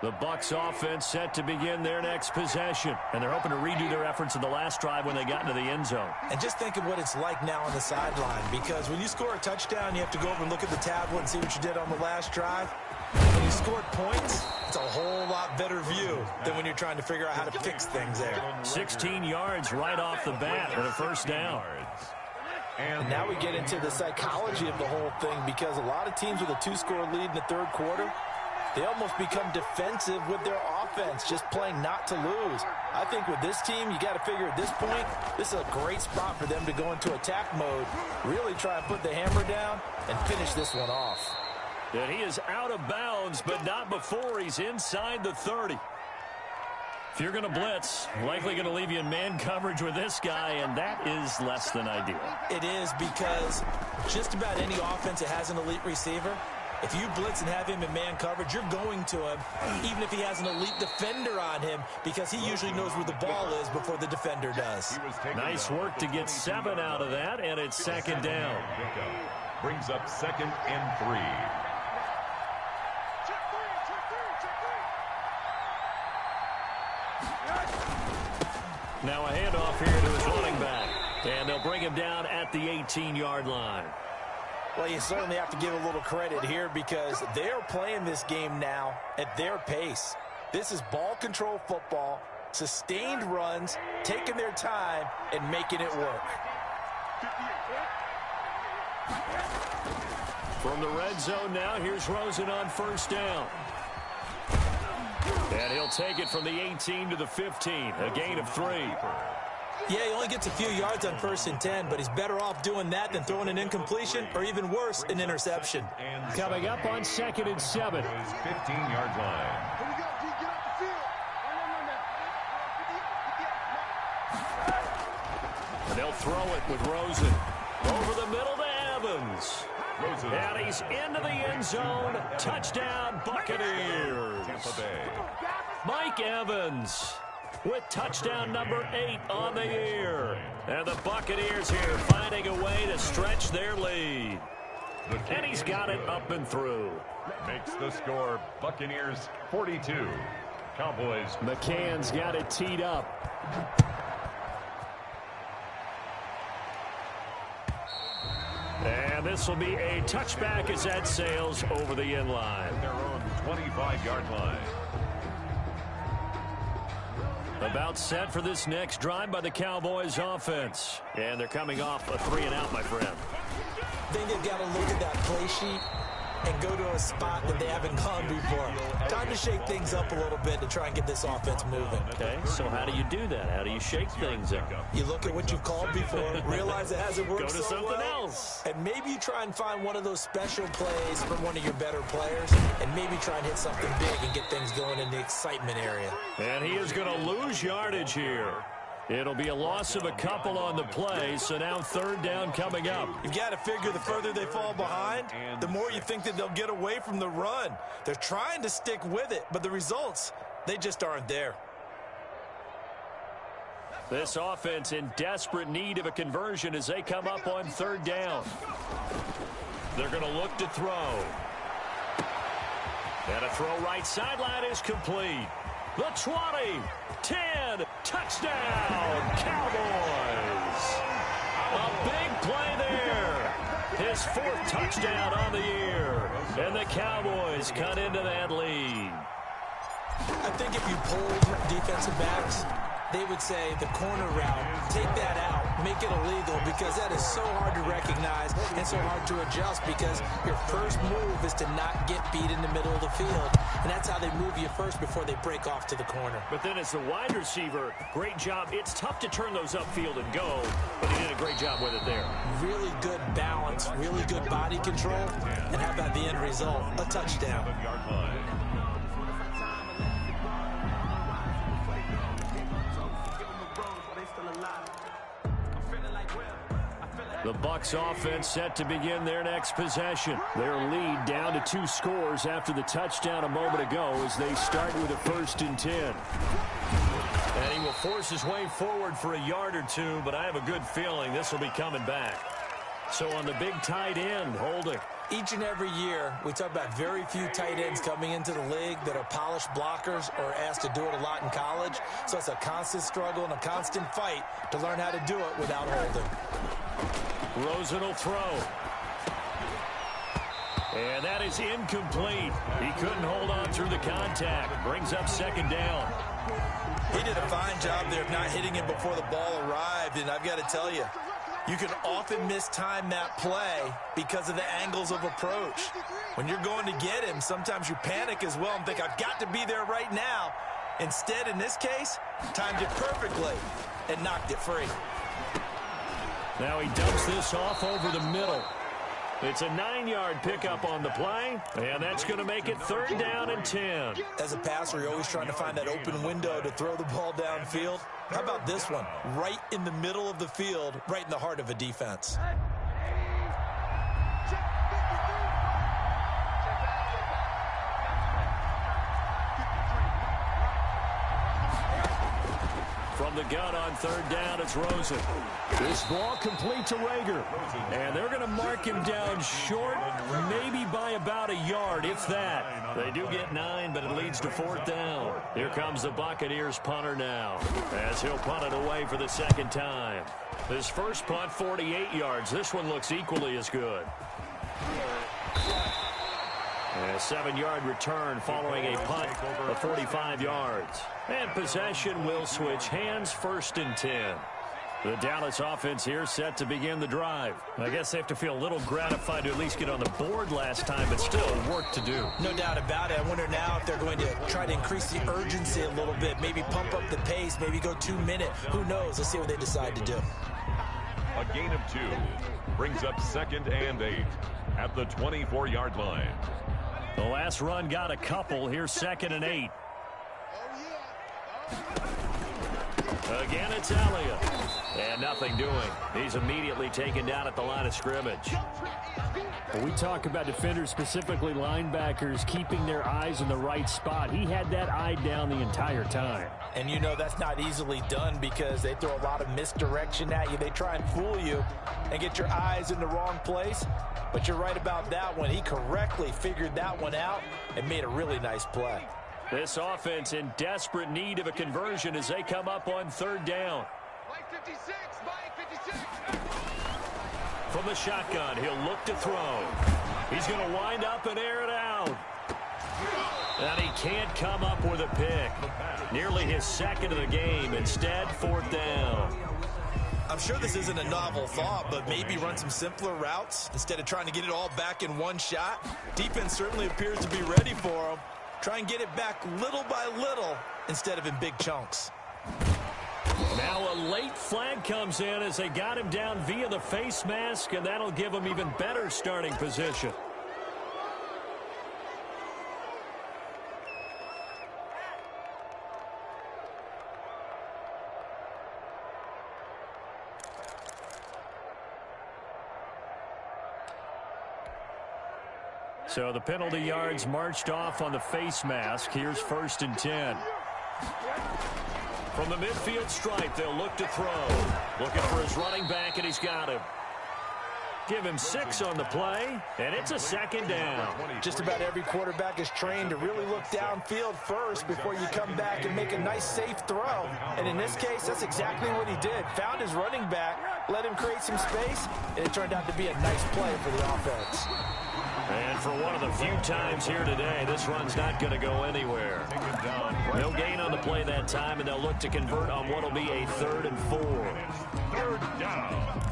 The Bucs offense set to begin their next possession. And they're hoping to redo their efforts in the last drive when they got into the end zone. And just think of what it's like now on the sideline, because when you score a touchdown, you have to go over and look at the tablet and see what you did on the last drive. When you scored points, it's a whole lot better view than when you're trying to figure out how to fix things there. 16 yards right off the bat and a 1st down. And now we get into the psychology of the whole thing, because a lot of teams with a 2-score lead in the 3rd quarter, they almost become defensive with their offense, just playing not to lose. I think with this team, you got to figure at this point, this is a great spot for them to go into attack mode, really try and put the hammer down and finish this one off. And he is out of bounds, but not before he's inside the 30. If you're going to blitz, likely going to leave you in man coverage with this guy, and that is less than ideal. It is, because just about any offense that has an elite receiver, if you blitz and have him in man coverage, you're going to him, even if he has an elite defender on him, because he usually knows where the ball is before the defender does. Nice work to get 7 out of that, and it's 2nd down. Brings up 2nd and 3. Now a handoff here to his running back. And they'll bring him down at the 18-yard line. Well, you certainly have to give a little credit here, because they're playing this game now at their pace. This is ball control football, sustained runs, taking their time, and making it work. From the red zone now, here's Rosen on 1st down. And he'll take it from the 18 to the 15, a gain of 3. Yeah, he only gets a few yards on 1st and 10, but he's better off doing that than throwing an incompletion, or even worse, an interception. Coming up on 2nd and 7. 15-yard line. Here we go, D, get off the field. And they'll throw it with Rosen. Over the middle to Evans. Rosen. And he's into the end zone. Touchdown, Buccaneers. Tampa Bay. Mike Evans with touchdown number 8 on the year. And the Buccaneers here finding a way to stretch their lead. And he's got it up and through. Makes the score Buccaneers 42. Cowboys. McCann's got it teed up. And this will be a touchback as that sails over the end line. Their own 25-yard line. About set for this next drive by the Cowboys offense. And they're coming off a 3-and-out, my friend. I think they've got to look at that play sheet and go to a spot that they haven't gone before. Time to shake things up a little bit to try and get this offense moving. Okay, so how do you do that? How do you shake things up? You look at what you've called before, realize it hasn't worked Go to so something well, else. and maybe you try and find one of those special plays from one of your better players, and maybe try and hit something big and get things going in the excitement area. And he is going to lose yardage here. It'll be a loss of a couple on the play, so now third down coming up. You've got to figure the further they fall behind, the more you think that they'll get away from the run. They're trying to stick with it, but the results, they just aren't there. This offense in desperate need of a conversion as they come up on third down. They're going to look to throw. And a throw right sideline is complete. The 20, 10, touchdown, Cowboys. A big play there. His fourth touchdown on the year. And the Cowboys cut into that lead. I think if you polled defensive backs, they would say the corner route, take that out, make it illegal, because that is so hard to recognize and so hard to adjust, because your first move is to not get beat in the middle of the field. And that's how they move you first before they break off to the corner. But then as the wide receiver, great job. It's tough to turn those upfield and go, but he did a great job with it there. Really good balance, really good body control, and how about the end result? A touchdown. The Bucs offense set to begin their next possession. Their lead down to 2 scores after the touchdown a moment ago as they start with a 1st and 10. And he will force his way forward for a yard or two, but I have a good feeling this will be coming back. So on the big tight end, holding. Each and every year, we talk about very few tight ends coming into the league that are polished blockers or asked to do it a lot in college. So it's a constant struggle and a constant fight to learn how to do it without holding. Rosen will throw. And that is incomplete. He couldn't hold on through the contact. Brings up 2nd down. He did a fine job there of not hitting him before the ball arrived. And I've got to tell you, you can often mistime that play because of the angles of approach. When you're going to get him, sometimes you panic as well and think, I've got to be there right now. Instead, in this case, timed it perfectly and knocked it free. Now he dumps this off over the middle. It's a 9-yard pickup on the play, and that's going to make it 3rd down and 10. As a passer, you're always trying to find that open window to throw the ball downfield. How about this one? Right in the middle of the field, right in the heart of a defense. From the gun on 3rd down, it's Rosen. This ball complete to Rager. And they're going to mark him down short, maybe by about a yard, if that. They do get 9, but it leads to 4th down. Here comes the Buccaneers punter now, as he'll punt it away for the 2nd time. His first punt, 48 yards. This one looks equally as good. And a 7-yard return following a punt of 45 yards. And possession will switch hands, 1st and 10. The Dallas offense here set to begin the drive. I guess they have to feel a little gratified to at least get on the board last time, but still work to do. No doubt about it. I wonder now if they're going to try to increase the urgency a little bit, maybe pump up the pace, maybe go 2-minute. Who knows? Let's see what they decide to do. A gain of 2 brings up 2nd and 8 at the 24-yard line. The last run got a couple. Here's 2nd and 8. Again, it's Elliott. And nothing doing. He's immediately taken down at the line of scrimmage. When we talk about defenders, specifically linebackers, keeping their eyes in the right spot, he had that eye down the entire time. And you know that's not easily done because they throw a lot of misdirection at you. They try and fool you and get your eyes in the wrong place. But you're right about that one. He correctly figured that one out and made a really nice play. This offense in desperate need of a conversion as they come up on third down. Mike 56, Mike 56. From the shotgun, he'll look to throw. He's going to wind up and air it out. And he can't come up with a pick. Nearly his second of the game. Instead, fourth down. I'm sure this isn't a novel thought, but maybe run some simpler routes instead of trying to get it all back in one shot. Defense certainly appears to be ready for him. Try and get it back little by little instead of in big chunks. Now a late flag comes in as they got him down via the face mask, and that'll give him even better starting position. So the penalty yards marched off on the face mask. Here's 1st and 10. From the midfield stripe, they'll look to throw. Looking for his running back, and he's got him. Give him 6 on the play, and it's a second down. Just about every quarterback is trained to really look downfield first before you come back and make a nice, safe throw. And in this case, that's exactly what he did. Found his running back, let him create some space, and it turned out to be a nice play for the offense. And for one of the few times here today, this run's not going to go anywhere. No gain on the play that time, and they'll look to convert on what will be a 3rd and 4. 3rd down.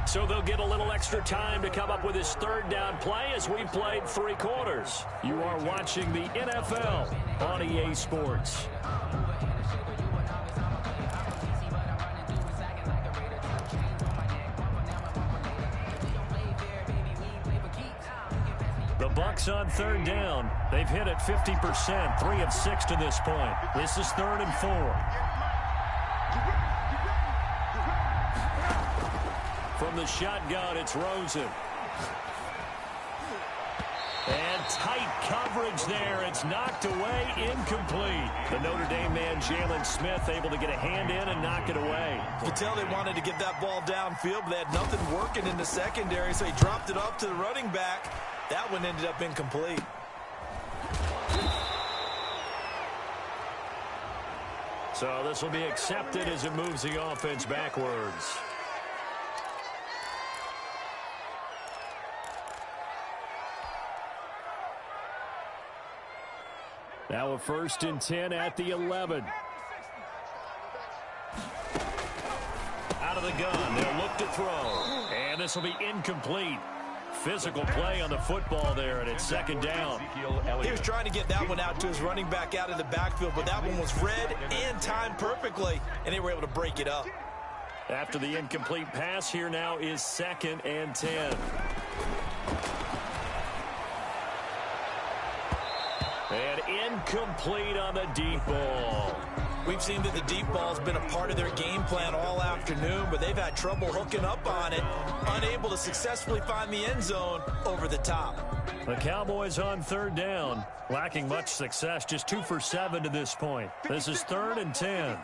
So they'll get a little extra time to come up with his 3rd down play as we played 3 quarters. You are watching the NFL on EA Sports. The Bucs on 3rd down. They've hit it 50%, 3 of 6 to this point. This is 3rd and 4. From the shotgun, it's Rosen. And tight coverage there. It's knocked away, incomplete. The Notre Dame man, Jalen Smith, able to get a hand in and knock it away. You could tell they wanted to get that ball downfield, but they had nothing working in the secondary, so he dropped it up to the running back. That one ended up incomplete. So this will be accepted as it moves the offense backwards. Now a 1st and 10 at the 11. Out of the gun, they'll look to throw. And this will be incomplete. Physical play on the football there, and it's 2nd down. He was trying to get that one out to his running back out of the backfield, but that one was read and timed perfectly, and they were able to break it up. After the incomplete pass, here now is 2nd and 10. And incomplete on the deep ball. We've seen that the deep ball's been a part of their game plan all afternoon, but they've had trouble hooking up on it, unable to successfully find the end zone over the top. The Cowboys on 3rd down, lacking much success, just 2 for 7 to this point. This is 3rd and 10.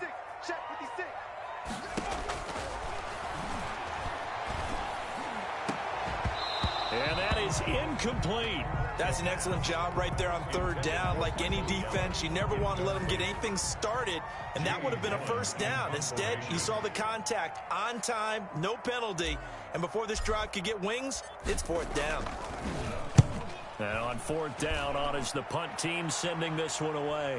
And that is incomplete. That's an excellent job right there on 3rd down. Like any defense, you never want to let them get anything started, and that would have been a 1st down. Instead, you saw the contact on time, no penalty, and before this drive could get wings, it's 4th down. And on 4th down, on is the punt team sending this one away.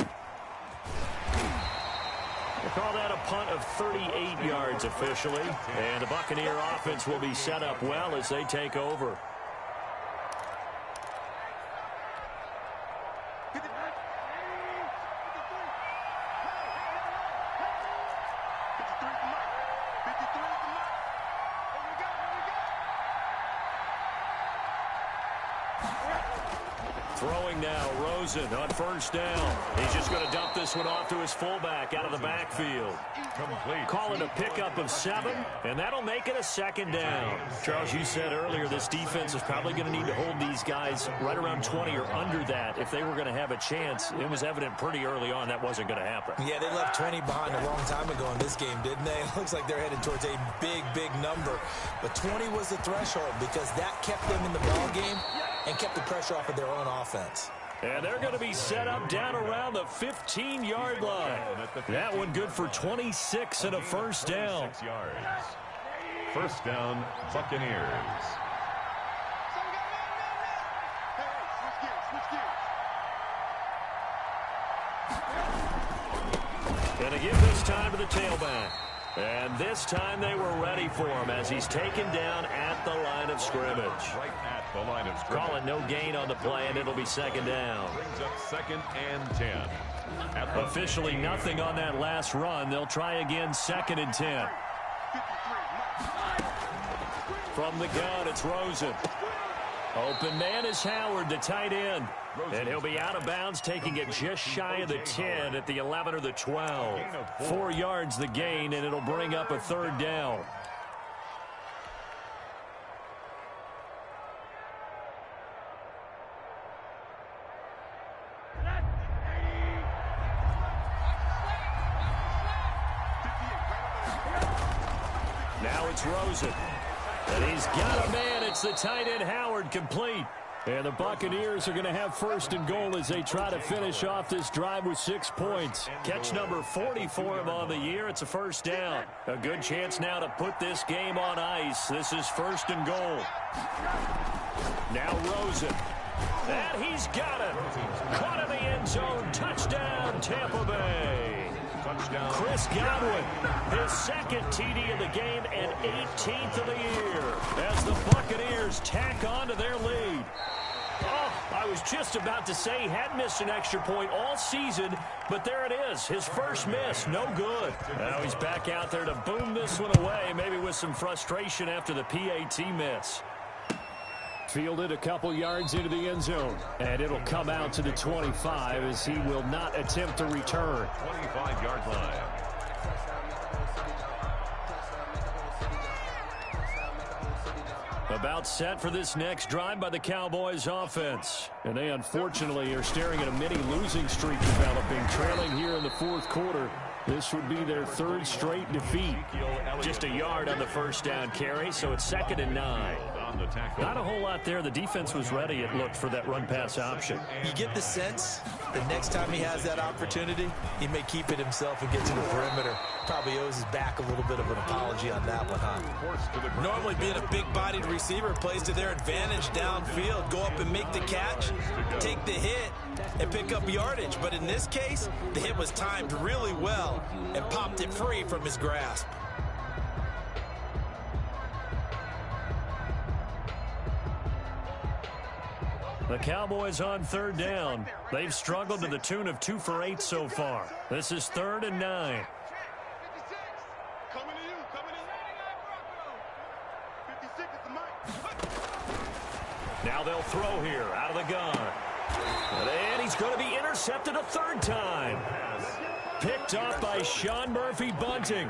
We'll call that a punt of 38 yards officially, and the Buccaneer offense will be set up well as they take over. Throwing now, Rosen on first down. He's just going to dump this one off to his fullback out of the backfield. Complete. Call it a pickup of 7, and that'll make it a second down. Charles, you said earlier this defense is probably going to need to hold these guys right around 20 or under that if they were going to have a chance. It was evident pretty early on that wasn't going to happen. Yeah, they left 20 behind a long time ago in this game, didn't they? It looks like they're headed towards a big, big number. But 20 was the threshold because that kept them in the ball game and kept the pressure off of their own offense. And they're going to be set up down around the 15-yard line. That one good for 26 and a first down. First down, Buccaneers. Going to give this time to the tailback. And this time they were ready for him as he's taken down at the line of scrimmage. Right at the line of scrimmage. Call it no gain on the play, and it'll be second down. Brings up second and 10. Officially nothing on that last run. They'll try again, second and 10. From the gun, it's Rosen. Open man is Howard, the tight end. And he'll be out of bounds, taking it just shy of the 10 at the 11 or the 12. 4 yards the gain, and it'll bring up a third down. Now it's Rosen. And he's got a man. It's the tight end, Howard, complete. And the Buccaneers are going to have first and goal as they try to finish off this drive with 6 points. Catch number 40 for him on the year. It's a first down. A good chance now to put this game on ice. This is first and goal. Now Rosen. And he's got it. Caught in the end zone. Touchdown, Tampa Bay. Touchdown. Chris Godwin, his second TD of the game and 18th of the year as the Buccaneers tack on to their lead. Oh, I was just about to say he had missed an extra point all season, but there it is. His first miss, no good. Now he's back out there to boom this one away, maybe with some frustration after the PAT miss. Fielded a couple yards into the end zone, and it'll come out to the 25 as he will not attempt to return. 25-yard line. About set for this next drive by the Cowboys offense. And they unfortunately are staring at a mini losing streak developing, trailing here in the fourth quarter. This would be their third straight defeat. Just a yard on the first down carry, so it's second and 9. Not a whole lot there. The defense was ready, it looked, for that run-pass option. You get the sense the next time he has that opportunity, he may keep it himself and get to the perimeter. Probably owes his back a little bit of an apology on that one, huh? Normally being a big-bodied receiver plays to their advantage downfield. Go up and make the catch, take the hit, and pick up yardage. But in this case, the hit was timed really well and popped it free from his grasp. The Cowboys on third down. They've struggled to the tune of 2 for 8 so far. This is 3rd and 9. Coming to you, coming to you. 56 is the mic. Now they'll throw here out of the gun. And he's going to be intercepted a third time. Picked off by Sean Murphy-Bunting.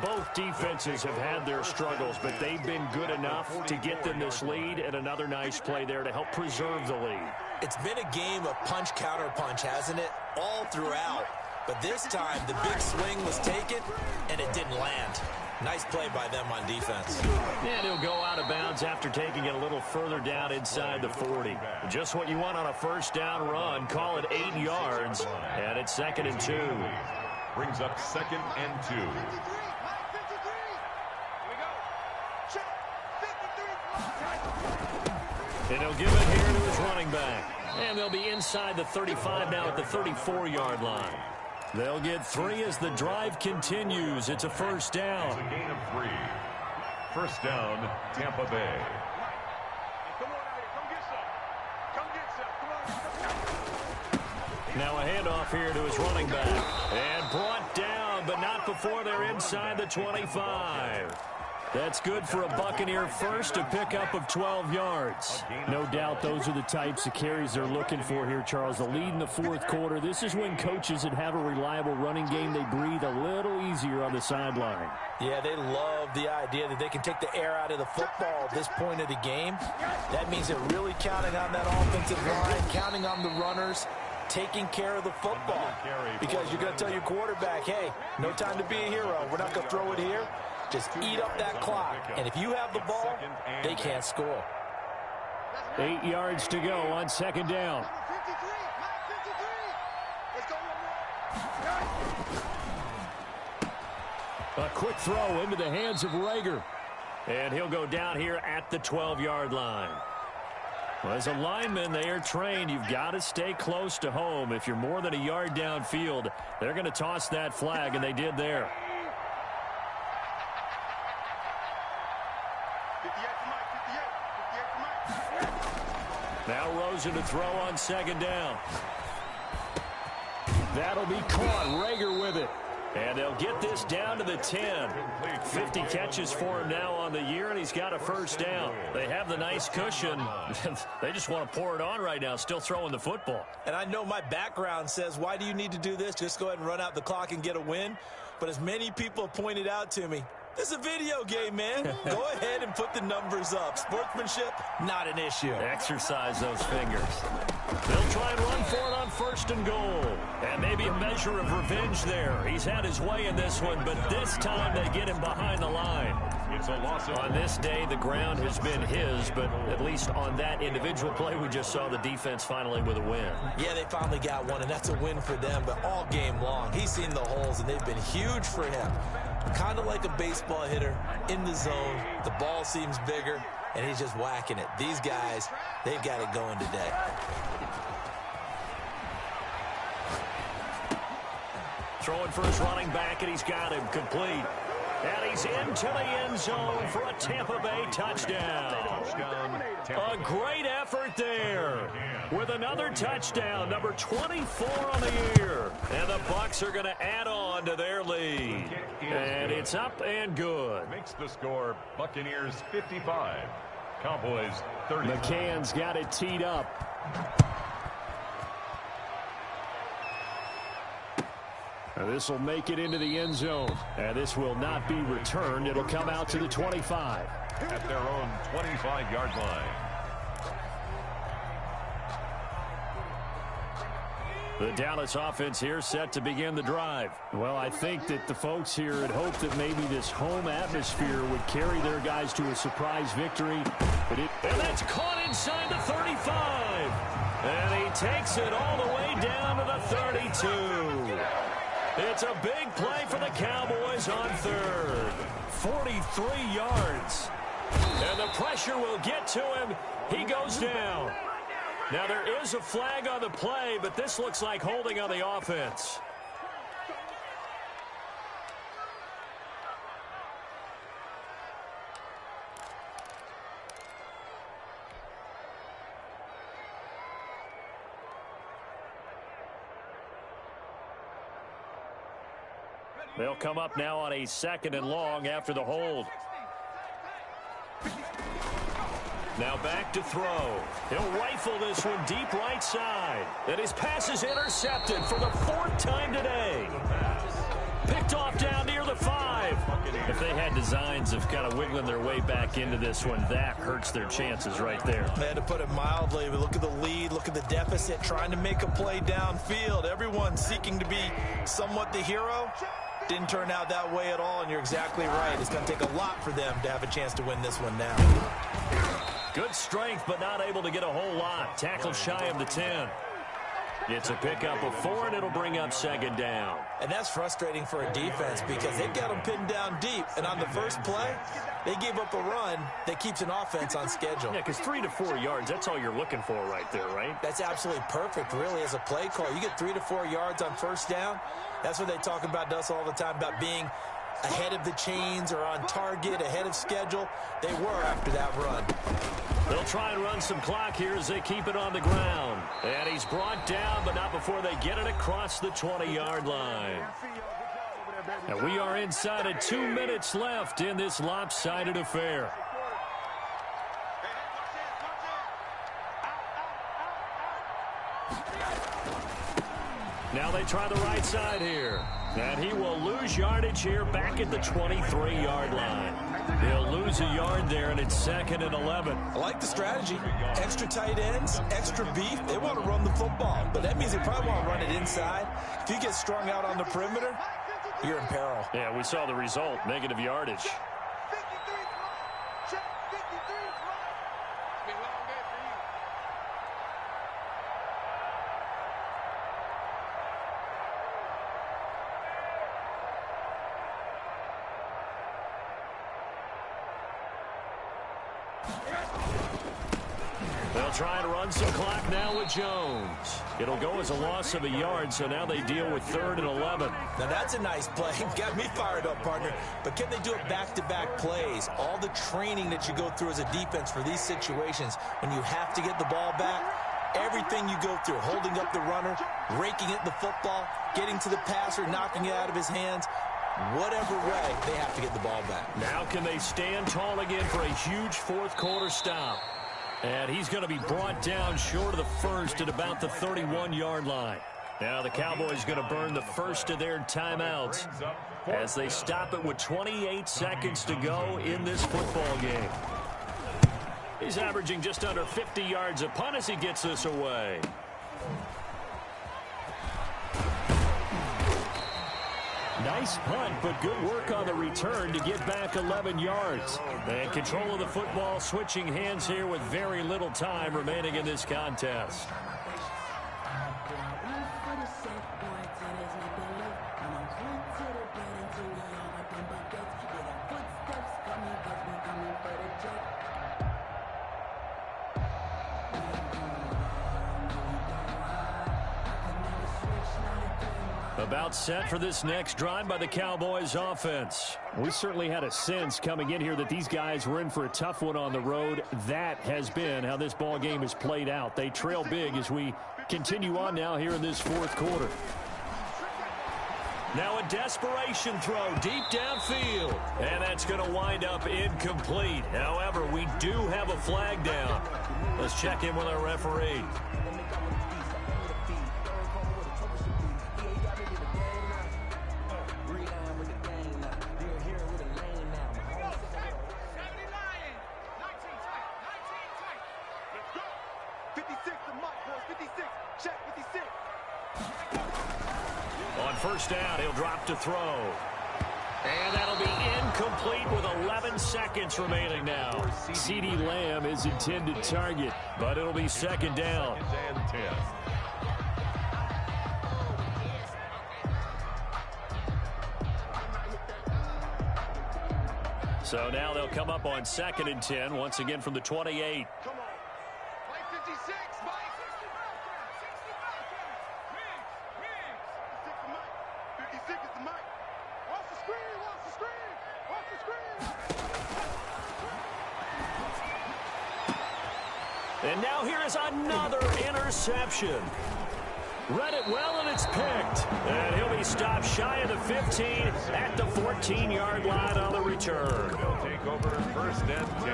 Both defenses have had their struggles, but they've been good enough to get them this lead, and another nice play there to help preserve the lead. It's been a game of punch-counter-punch, hasn't it? All throughout. But this time, the big swing was taken, and it didn't land. Nice play by them on defense. And he'll go out of bounds after taking it a little further down inside the 40. Just what you want on a first down run. Call it 8 yards, and it's second and 2. Brings up second and 2. And he'll give it here to his running back. And they'll be inside the 35 now at the 34-yard line. They'll get 3 as the drive continues. It's a first down. It's a gain of 3. First down, Tampa Bay. Come on out here. Come get some. Come get some. Come on. Now a handoff here to his running back. And brought down, but not before they're inside the 25. That's good for a Buccaneer first, a pickup of 12 yards. No doubt those are the types of carries they're looking for here, Charles. The lead in the fourth quarter. This is when coaches that have a reliable running game, they breathe a little easier on the sideline. Yeah, they love the idea that they can take the air out of the football at this point of the game. That means they're really counting on that offensive line, counting on the runners, taking care of the football. Because you're going to tell your quarterback, hey, no time to be a hero. We're not going to throw it here. Just eat up that clock. And if you have the ball, they can't score. 8 yards to go on second down. A quick throw into the hands of Rager. And he'll go down here at the 12-yard line. Well, as a lineman, they are trained. You've got to stay close to home. If you're more than a yard downfield, they're going to toss that flag, and they did there. Now Rosen to throw on second down. That'll be caught. Rager with it. And they'll get this down to the 10. 50 catches for him now on the year, and he's got a first down. They have the nice cushion. They just want to pour it on right now, still throwing the football. And I know my background says, why do you need to do this? Just go ahead and run out the clock and get a win. But as many people have pointed out to me, this is a video game, man. Go ahead and put the numbers up. Sportsmanship, not an issue. Exercise those fingers. They'll try and run for it on first and goal. And maybe a measure of revenge there. He's had his way in this one, but this time they get him behind the line. It's a loss. On this day, the ground has been his, but at least on that individual play, we just saw the defense finally with a win. Yeah, they finally got one, and that's a win for them. But all game long, he's seen the holes, and they've been huge for him. Kind of like a baseball hitter in the zone. The ball seems bigger, and he's just whacking it. These guys, they've got it going today. Throwing for his running back, and he's got him complete. And he's into the end zone for a Tampa Bay touchdown. A great effort there with another touchdown, number 24 on the year. And the Bucs are going to add on to their lead. And it's up and good. Makes the score Buccaneers 55, Cowboys 30. McCann's got it teed up. This will make it into the end zone. And this will not be returned. It'll come out to the 25. At their own 25-yard line. The Dallas offense here set to begin the drive. Well, I think that the folks here had hoped that maybe this home atmosphere would carry their guys to a surprise victory. And that's caught inside the 35. And he takes it all the way down to the 32. It's a big play for the Cowboys on third. 43 yards. And the pressure will get to him. He goes down. Now, there is a flag on the play, but this looks like holding on the offense. They'll come up now on a second and long after the hold. Now back to throw. He'll rifle this one deep right side. And his pass is intercepted for the fourth time today. Picked off down near the 5. If they had designs of kind of wiggling their way back into this one, that hurts their chances right there. They had to put it mildly, but look at the lead, look at the deficit, trying to make a play downfield. Everyone seeking to be somewhat the hero. Didn't turn out that way at all, and you're exactly right. It's going to take a lot for them to have a chance to win this one now. Good strength, but not able to get a whole lot. Tackled shy of the 10. It's a pickup of 4, and it'll bring up second down. And that's frustrating for a defense because they've got them pinned down deep. And on the first play, they gave up a run that keeps an offense on schedule. Yeah, because 3 to 4 yards, that's all you're looking for right there, right? That's absolutely perfect, really, as a play call. You get 3 to 4 yards on first down. That's what they talk about to us all the time, about being ahead of the chains or on target, ahead of schedule. They were after that run. They'll try and run some clock here as they keep it on the ground. And he's brought down, but not before they get it across the 20-yard line. And we are inside of 2 minutes left in this lopsided affair. Now they try the right side here. And he will lose yardage here back at the 23-yard line. He'll lose a yard there, and it's 2nd and 11. I like the strategy. Extra tight ends, extra beef. They want to run the football, but that means they probably want to run it inside. If you get strung out on the perimeter, you're in peril. Yeah, we saw the result, negative yardage. They'll try and run some clock now with Jones. It'll go as a loss of a yard, so now they deal with 3rd and 11. Now that's a nice play. Got me fired up, partner. But can they do it back-to-back plays? All the training that you go through as a defense for these situations, when you have to get the ball back, everything you go through, holding up the runner, raking at the football, getting to the passer, knocking it out of his hands, whatever way, they have to get the ball back. Now can they stand tall again for a huge fourth-quarter stop? And he's going to be brought down short of the first at about the 31-yard line. Now the Cowboys going to burn the first of their timeouts as they stop it with 28 seconds to go in this football game. He's averaging just under 50 yards a punt as he gets this away. Nice punt, but good work on the return to get back 11 yards. And control of the football switching hands here with very little time remaining in this contest. About set for this next drive by the Cowboys offense. We certainly had a sense coming in here that these guys were in for a tough one on the road. That has been how this ball game has played out. They trail big as we continue on now here in this fourth quarter. Now a desperation throw deep downfield. And that's going to wind up incomplete. However, we do have a flag down. Let's check in with our referee. First down, he'll drop to throw. And that'll be incomplete with 11 seconds remaining now. CeeDee Lamb is intended target, but it'll be 2nd down. So now they'll come up on 2nd and 10, once again from the 28. And now here is another interception. Read it well, and it's picked. And he'll be stopped shy of the 15 at the 14-yard line on the return. They'll take over 1st and 10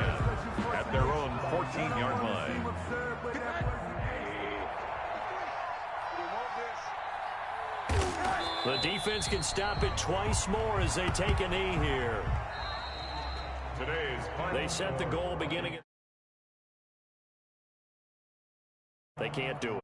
at their own 14-yard line. The defense can stop it twice more as they take a knee here. They set the goal beginning. They can't do it.